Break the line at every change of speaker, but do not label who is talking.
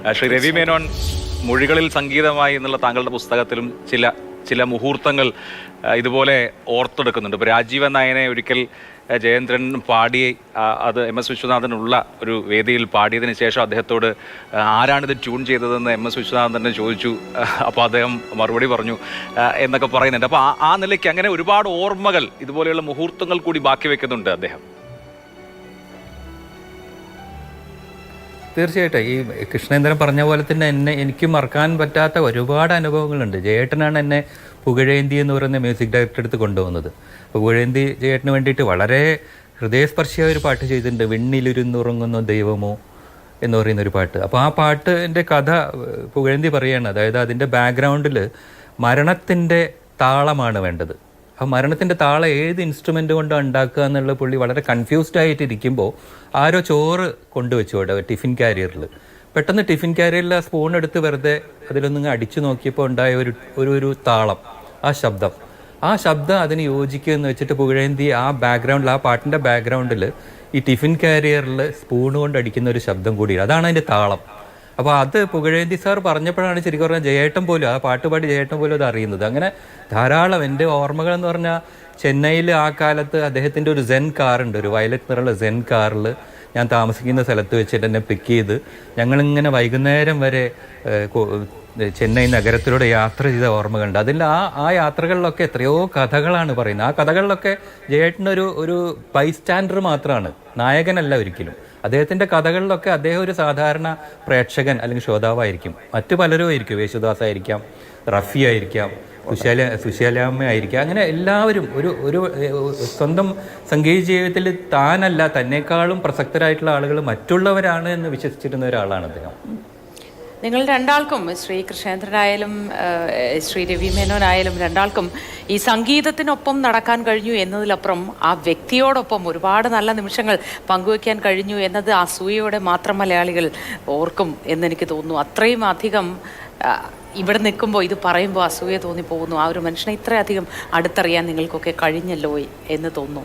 ശ്രീ രവി മേനോൻ, മൊഴികളിൽ സംഗീതമായി എന്നുള്ള താങ്കളുടെ പുസ്തകത്തിലും ചില മുഹൂർത്തങ്ങൾ ഇതുപോലെ ഓർത്തെടുക്കുന്നുണ്ട്. ഇപ്പോൾ രാജീവൻ നായനെ ഒരിക്കൽ ജയേന്ദ്രൻ പാടി അത് MS വിശ്വനാഥനുള്ള ഒരു വേദിയിൽ പാടിയതിന് ശേഷം അദ്ദേഹത്തോട് ആരാണിത് ട്യൂൺ ചെയ്തതെന്ന് MS വിശ്വനാഥൻ തന്നെ ചോദിച്ചു. അപ്പോൾ അദ്ദേഹം മറുപടി പറഞ്ഞു എന്നൊക്കെ പറയുന്നുണ്ട്. അപ്പോൾ ആ നിലയ്ക്ക് അങ്ങനെ ഒരുപാട് ഓർമ്മകൾ, ഇതുപോലെയുള്ള മുഹൂർത്തങ്ങൾ കൂടി ബാക്കി വെക്കുന്നുണ്ട് അദ്ദേഹം.
തീർച്ചയായിട്ടും ഈ കൃഷ്ണേന്ദ്രൻ പറഞ്ഞ പോലെ തന്നെ എനിക്ക് മറക്കാൻ പറ്റാത്ത ഒരുപാട് അനുഭവങ്ങളുണ്ട്. ജയേട്ടനാണ് എന്നെ പുകഴേന്തി എന്ന് പറയുന്ന മ്യൂസിക് ഡയറക്ടർ അടുത്ത് കൊണ്ടുപോകുന്നത്. പുകഴേന്തി ജയേട്ടന് വേണ്ടിയിട്ട് വളരെ ഹൃദയസ്പർശിയായ ഒരു പാട്ട് ചെയ്തിട്ടുണ്ട്, വിണ്ണിലിരുന്നുറങ്ങുന്ന ദൈവമോ എന്ന് പറയുന്നൊരു പാട്ട്. അപ്പോൾ ആ പാട്ടിൻ്റെ കഥ പുകഴേന്തി പറയുകയാണ്. അതായത് അതിൻ്റെ ബാക്ക്ഗ്രൗണ്ടിൽ മരണത്തിൻ്റെ താളമാണ് വേണ്ടത്. ആ മരണത്തിൻ്റെ താളം ഏത് ഇൻസ്ട്രുമെൻ്റ് കൊണ്ടാണ് ഉണ്ടാക്കുക എന്നുള്ള പുള്ളി വളരെ കൺഫ്യൂസ്ഡ് ആയിട്ടിരിക്കുമ്പോൾ ആരോ ചോറ് കൊണ്ടുവച്ചു അവിടെ ടിഫിൻ ക്യാരിയറിൽ. പെട്ടെന്ന് ടിഫിൻ ക്യാരിയറിൽ ആ സ്പൂൺ എടുത്ത് വെറുതെ അതിലൊന്നിങ്ങ് അടിച്ചു നോക്കിയപ്പോൾ ഉണ്ടായ ഒരു താളം, ആ ശബ്ദം അതിന് യോജിക്കുമെന്ന് വെച്ചിട്ട് പുകഴേന്തി ആ ബാക്ക്ഗ്രൗണ്ടിൽ, ആ പാട്ടിൻ്റെ ബാക്ക്ഗ്രൗണ്ടിൽ ഈ ടിഫിൻ ക്യാരിയറിൽ സ്പൂൺ കൊണ്ട് അടിക്കുന്ന ഒരു ശബ്ദം കൂടി, അതാണ് അതിൻ്റെ താളം. അപ്പോൾ അത് പുകഴേന്തി സാർ പറഞ്ഞപ്പോഴാണ് ശരിക്കും പറഞ്ഞാൽ ജയേട്ടൻ പോലും, ആ പാട്ടുപാടി ജയേട്ടൻ പോലും അത് അറിയുന്നത്. അങ്ങനെ ധാരാളം എൻ്റെ ഓർമ്മകൾ എന്ന് പറഞ്ഞാൽ ചെന്നൈയിൽ ആ കാലത്ത് അദ്ദേഹത്തിൻ്റെ ഒരു സെൻ കാറുണ്ട്, ഒരു വയലറ്റ് നിറമുള്ള സെൻ കാറിൽ ഞാൻ താമസിക്കുന്ന സ്ഥലത്ത് വെച്ചിട്ട് എന്നെ പിക്ക് ചെയ്ത് ഞങ്ങളിങ്ങനെ വൈകുന്നേരം വരെ ചെന്നൈ നഗരത്തിലൂടെ യാത്ര ചെയ്ത ഓർമ്മകളുണ്ട്. അതിൽ ആ യാത്രകളിലൊക്കെ എത്രയോ കഥകളാണ് പറയുന്നത്. ആ കഥകളിലൊക്കെ ജയേട്ടനൊരു ബൈസ്റ്റാൻഡർ മാത്രമാണ്, നായകനല്ല ഒരിക്കലും. അദ്ദേഹത്തിൻ്റെ കഥകളിലൊക്കെ അദ്ദേഹം ഒരു സാധാരണ പ്രേക്ഷകൻ അല്ലെങ്കിൽ ശ്രോതാവായിരിക്കും. മറ്റു പലരും ആയിരിക്കും, യേശുദാസ് ആയിരിക്കാം, റഫി ആയിരിക്കാം, സുശീലാമ്മ ആയിരിക്കാം. അങ്ങനെ എല്ലാവരും ഒരു സ്വന്തം സംഗീത ജീവിതത്തിൽ താനല്ല, തന്നെക്കാളും പ്രസക്തരായിട്ടുള്ള ആളുകൾ മറ്റുള്ളവരാണ് എന്ന് വിശ്വസിച്ചിരുന്ന ഒരാളാണ് അദ്ദേഹം.
നിങ്ങൾ രണ്ടാൾക്കും, ശ്രീ കൃഷ്ണേന്ദ്രനായാലും ശ്രീ രവി മേനോനായാലും രണ്ടാൾക്കും ഈ സംഗീതത്തിനൊപ്പം നടക്കാൻ കഴിഞ്ഞു എന്നതിലപ്പുറം ആ വ്യക്തിയോടൊപ്പം ഒരുപാട് നല്ല നിമിഷങ്ങൾ പങ്കുവയ്ക്കാൻ കഴിഞ്ഞു എന്നത് അസൂയയോടെ മാത്രം മലയാളികൾ ഓർക്കും എന്നെനിക്ക് തോന്നുന്നു. അത്രയും അധികം ഇവിടെ നിൽക്കുമ്പോൾ ഇത് പറയുമ്പോൾ അസൂയ തോന്നിപ്പോകുന്നു. ആ ഒരു മനുഷ്യനെ ഇത്രയധികം അടുത്തറിയാൻ നിങ്ങൾക്കൊക്കെ കഴിഞ്ഞല്ലോ എന്ന് തോന്നുന്നു.